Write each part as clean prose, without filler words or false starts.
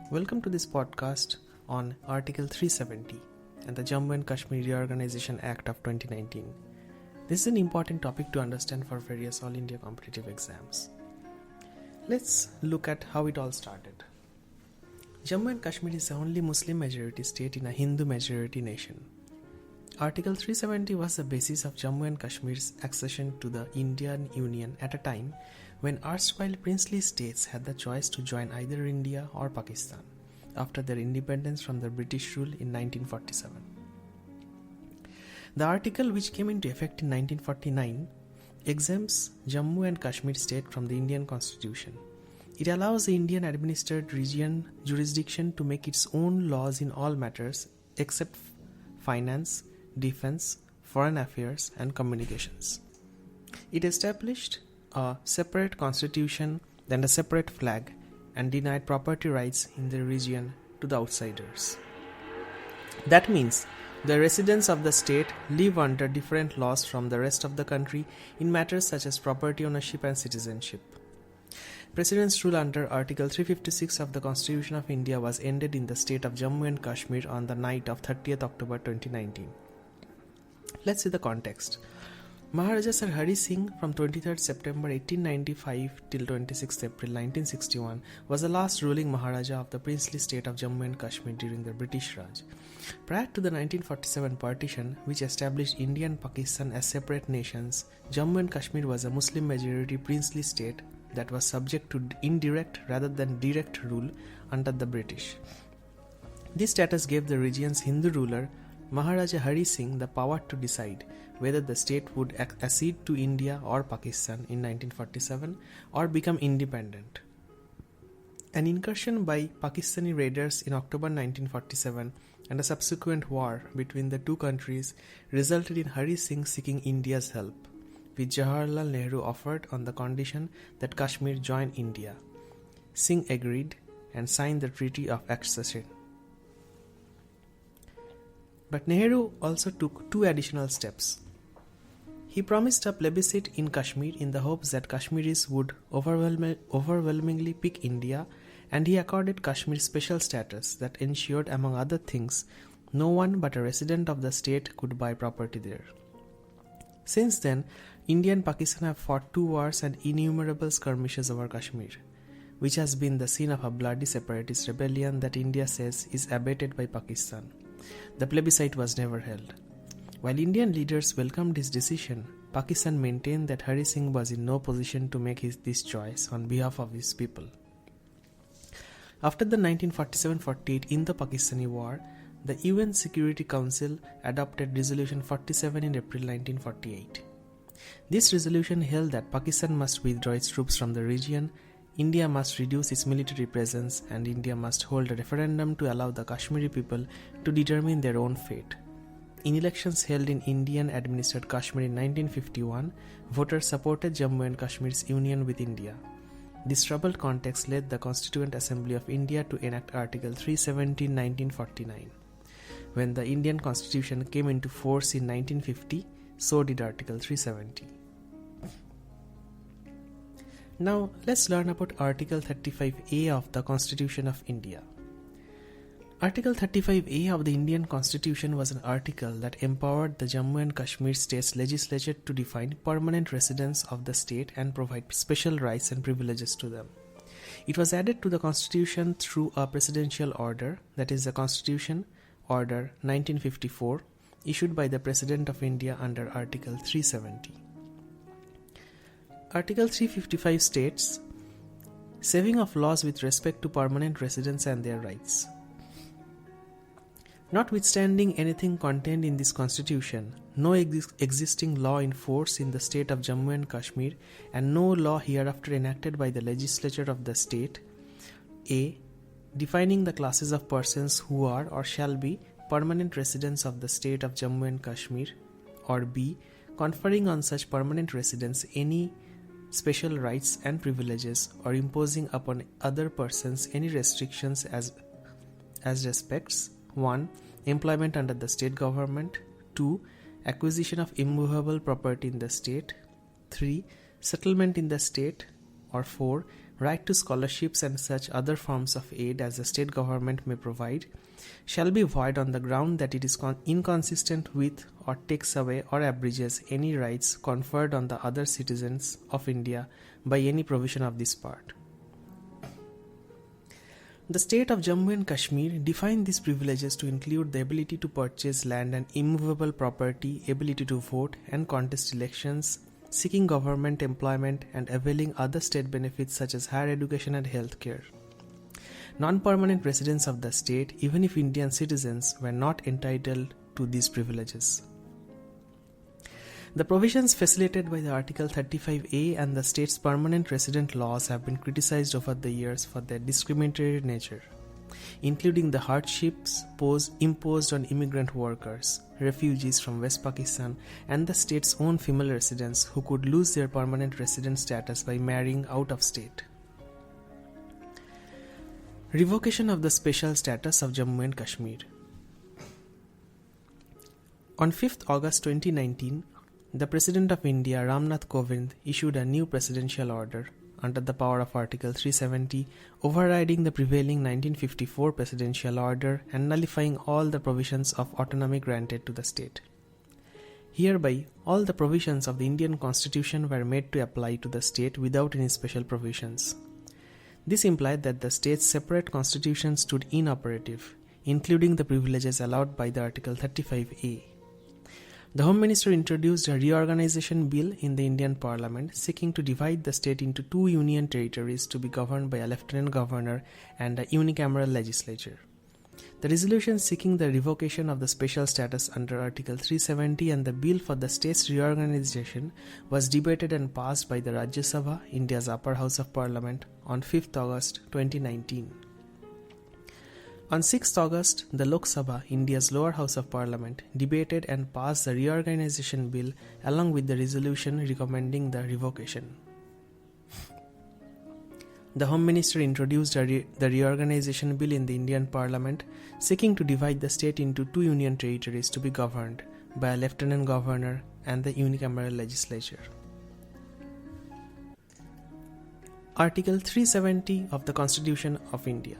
Welcome to this podcast on Article 370 and the Jammu and Kashmir Reorganisation Act of 2019. This is an important topic to understand for various All India competitive exams. Let's look at how it all started. Jammu and Kashmir is the only Muslim majority state in a Hindu majority nation. Article 370 was the basis of Jammu and Kashmir's accession to the Indian Union at a time when erstwhile princely states had the choice to join either India or Pakistan after their independence from the British rule in 1947. The article, which came into effect in 1949, exempts Jammu and Kashmir state from the Indian Constitution. It allows the Indian administered region jurisdiction to make its own laws in all matters except finance, defense, foreign affairs, and communications. It established a separate constitution and a separate flag and denied property rights in the region to the outsiders. That means the residents of the state live under different laws from the rest of the country in matters such as property ownership and citizenship. President's rule under Article 356 of the Constitution of India was ended in the state of Jammu and Kashmir on the night of 30th October 2019. Let's see the context. Maharaja Sir Hari Singh from 23rd September 1895 till 26th April 1961 was the last ruling Maharaja of the princely state of Jammu and Kashmir during the British Raj. Prior to the 1947 partition, which established India and Pakistan as separate nations, Jammu and Kashmir was a Muslim majority princely state that was subject to indirect rather than direct rule under the British. This status gave the region's Hindu ruler Maharaja Hari Singh the power to decide whether the state would accede to India or Pakistan in 1947 or become independent. An incursion by Pakistani raiders in October 1947 and a subsequent war between the two countries resulted in Hari Singh seeking India's help, which Jawaharlal Nehru offered on the condition that Kashmir join India. Singh agreed and signed the Treaty of Accession. But Nehru also took two additional steps. He promised a plebiscite in Kashmir in the hopes that Kashmiris would overwhelmingly pick India, and he accorded Kashmir special status that ensured, among other things, no one but a resident of the state could buy property there. Since then, India and Pakistan have fought two wars and innumerable skirmishes over Kashmir, which has been the scene of a bloody separatist rebellion that India says is abated by Pakistan. The plebiscite was never held. While Indian leaders welcomed his decision, Pakistan maintained that Hari Singh was in no position to make this choice on behalf of his people. After the 1947-48 Indo-Pakistani War, the UN Security Council adopted Resolution 47 in April 1948. This resolution held that Pakistan must withdraw its troops from the region, India must reduce its military presence, and India must hold a referendum to allow the Kashmiri people to determine their own fate. In elections held in Indian administered Kashmir in 1951, voters supported Jammu and Kashmir's union with India. This troubled context led the Constituent Assembly of India to enact Article 370 in 1949. When the Indian Constitution came into force in 1950, so did Article 370. Now, let's learn about Article 35A of the Constitution of India. Article 35A of the Indian Constitution was an article that empowered the Jammu and Kashmir state's legislature to define permanent residents of the state and provide special rights and privileges to them. It was added to the Constitution through a presidential order, that is the Constitution Order 1954, issued by the President of India under Article 370. Article 355 states, saving of laws with respect to permanent residents and their rights. Notwithstanding anything contained in this constitution, no existing law in force in the state of Jammu and Kashmir, and no law hereafter enacted by the legislature of the state, a. defining the classes of persons who are or shall be permanent residents of the state of Jammu and Kashmir, or b. conferring on such permanent residents any special rights and privileges, or imposing upon other persons any restrictions as respects 1. Employment under the state government, 2. Acquisition of immovable property in the state, 3. Settlement in the state, or 4. right to scholarships and such other forms of aid as the state government may provide, shall be void on the ground that it is inconsistent with or takes away or abridges any rights conferred on the other citizens of India by any provision of this part. The state of Jammu and Kashmir defined these privileges to include the ability to purchase land and immovable property, ability to vote and contest elections, seeking government employment and availing other state benefits such as higher education and health care. Non-permanent residents of the state, even if Indian citizens, were not entitled to these privileges. The provisions facilitated by the Article 35A and the state's permanent resident laws have been criticized over the years for their discriminatory nature, including the hardships imposed on immigrant workers, refugees from West Pakistan, and the state's own female residents who could lose their permanent resident status by marrying out of state. Revocation of the special status of Jammu and Kashmir. On 5th August 2019, the President of India, Ramnath Kovind, issued a new presidential order under the power of Article 370, overriding the prevailing 1954 presidential order and nullifying all the provisions of autonomy granted to the state. Hereby, all the provisions of the Indian Constitution were made to apply to the state without any special provisions. This implied that the state's separate constitution stood inoperative, including the privileges allowed by the Article 35A. The Home Minister introduced a Reorganisation Bill in the Indian Parliament seeking to divide the state into two union territories to be governed by a Lieutenant Governor and a unicameral legislature. The resolution seeking the revocation of the special status under Article 370 and the bill for the state's reorganisation was debated and passed by the Rajya Sabha, India's upper house of parliament, on 5th August 2019. On 6th August, the Lok Sabha, India's lower house of parliament, debated and passed the reorganisation bill along with the resolution recommending the revocation. The Home Minister introduced the reorganisation bill in the Indian Parliament, seeking to divide the state into two union territories to be governed by a Lieutenant Governor and the unicameral legislature. Article 370 of the Constitution of India.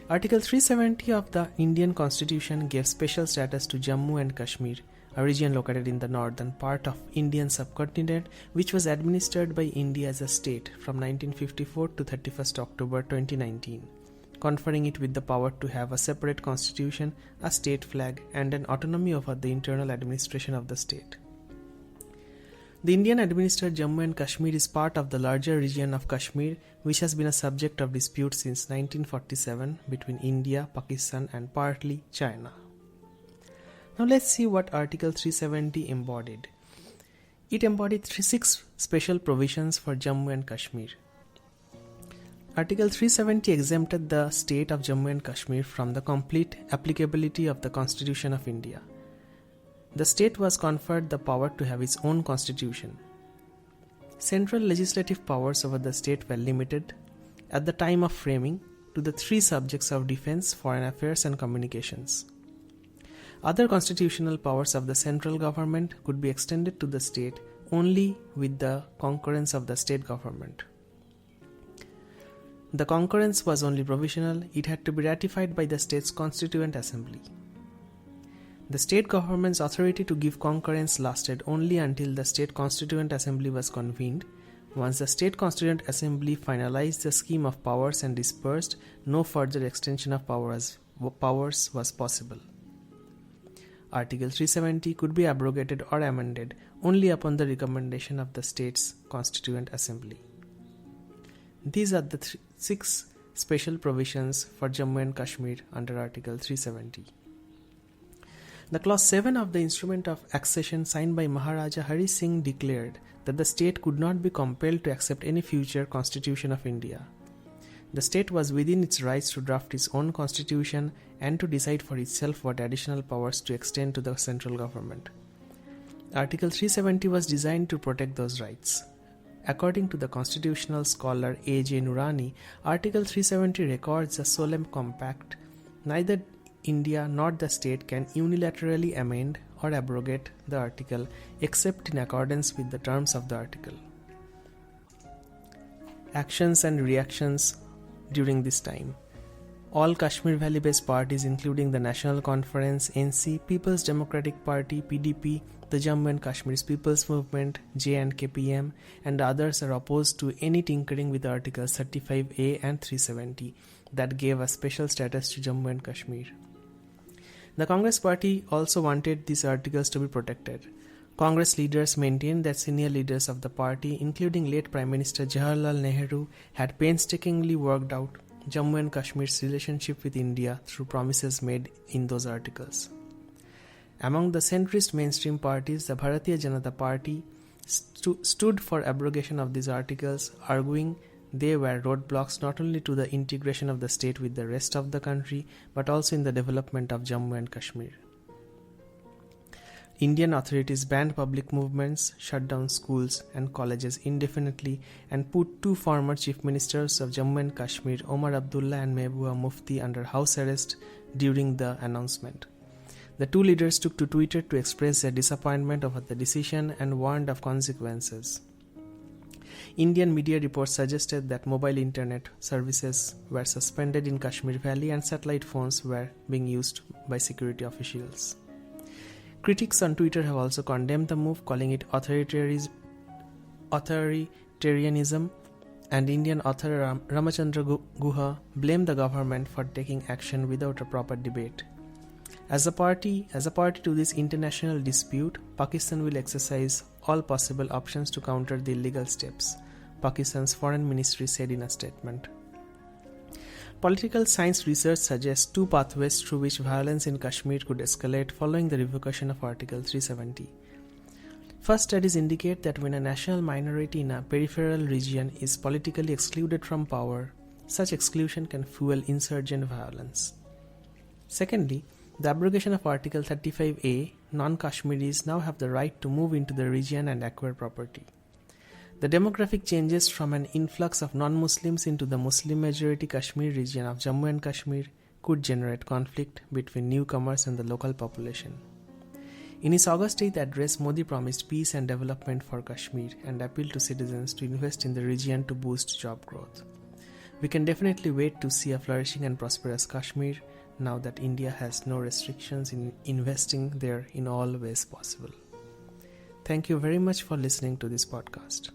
Article 370 of the Indian Constitution gave special status to Jammu and Kashmir, a region located in the northern part of Indian subcontinent, which was administered by India as a state from 1954 to 31st October 2019, conferring it with the power to have a separate constitution, a state flag, and an autonomy over the internal administration of the state. The Indian administered Jammu and Kashmir is part of the larger region of Kashmir, which has been a subject of dispute since 1947 between India, Pakistan, and partly China. Now let's see what Article 370 embodied. It embodied 6 special provisions for Jammu and Kashmir. Article 370 exempted the state of Jammu and Kashmir from the complete applicability of the Constitution of India. The state was conferred the power to have its own constitution. Central legislative powers over the state were limited, at the time of framing, to the 3 subjects of defense, foreign affairs, and communications. Other constitutional powers of the central government could be extended to the state only with the concurrence of the state government. The concurrence was only provisional, it had to be ratified by the state's constituent assembly. The state government's authority to give concurrence lasted only until the state constituent assembly was convened. Once the state constituent assembly finalized the scheme of powers and dispersed, no further extension of powers was possible. Article 370 could be abrogated or amended only upon the recommendation of the state's constituent assembly. These are the 6 special provisions for Jammu and Kashmir under Article 370. The Clause 7 of the Instrument of Accession signed by Maharaja Hari Singh declared that the state could not be compelled to accept any future constitution of India. The state was within its rights to draft its own constitution and to decide for itself what additional powers to extend to the central government. Article 370 was designed to protect those rights. According to the constitutional scholar A.J. Nurani, Article 370 records a solemn compact. Neither India nor the state can unilaterally amend or abrogate the article except in accordance with the terms of the article. actions and reactions during this time. All Kashmir Valley-based parties including the National Conference, NC, People's Democratic Party, PDP, the Jammu and Kashmir's People's Movement, J&KPM, and others are opposed to any tinkering with Articles 35A and 370 that gave a special status to Jammu and Kashmir. The Congress Party also wanted these articles to be protected. Congress leaders maintained that senior leaders of the party, including late Prime Minister Jawaharlal Nehru, had painstakingly worked out Jammu and Kashmir's relationship with India through promises made in those articles. Among the centrist mainstream parties, the Bharatiya Janata Party stood for abrogation of these articles, arguing they were roadblocks not only to the integration of the state with the rest of the country, but also in the development of Jammu and Kashmir. Indian authorities banned public movements, shut down schools and colleges indefinitely, and put two former chief ministers of Jammu and Kashmir, Omar Abdullah and Mehbooba Mufti, under house arrest during the announcement. The two leaders took to Twitter to express their disappointment over the decision and warned of consequences. Indian media reports suggested that mobile internet services were suspended in Kashmir Valley and satellite phones were being used by security officials. Critics on Twitter have also condemned the move, calling it authoritarianism, and Indian author Ramachandra Guha blamed the government for taking action without a proper debate. As a party to this international dispute, Pakistan will exercise all possible options to counter the illegal steps, Pakistan's foreign ministry said in a statement. Political science research suggests two pathways through which violence in Kashmir could escalate following the revocation of Article 370. First, studies indicate that when a national minority in a peripheral region is politically excluded from power, such exclusion can fuel insurgent violence. Secondly, the abrogation of Article 35A, non-Kashmiris now have the right to move into the region and acquire property. The demographic changes from an influx of non-Muslims into the Muslim-majority Kashmir region of Jammu and Kashmir could generate conflict between newcomers and the local population. In his August 8th address, Modi promised peace and development for Kashmir and appealed to citizens to invest in the region to boost job growth. We can definitely wait to see a flourishing and prosperous Kashmir now that India has no restrictions in investing there in all ways possible. Thank you very much for listening to this podcast.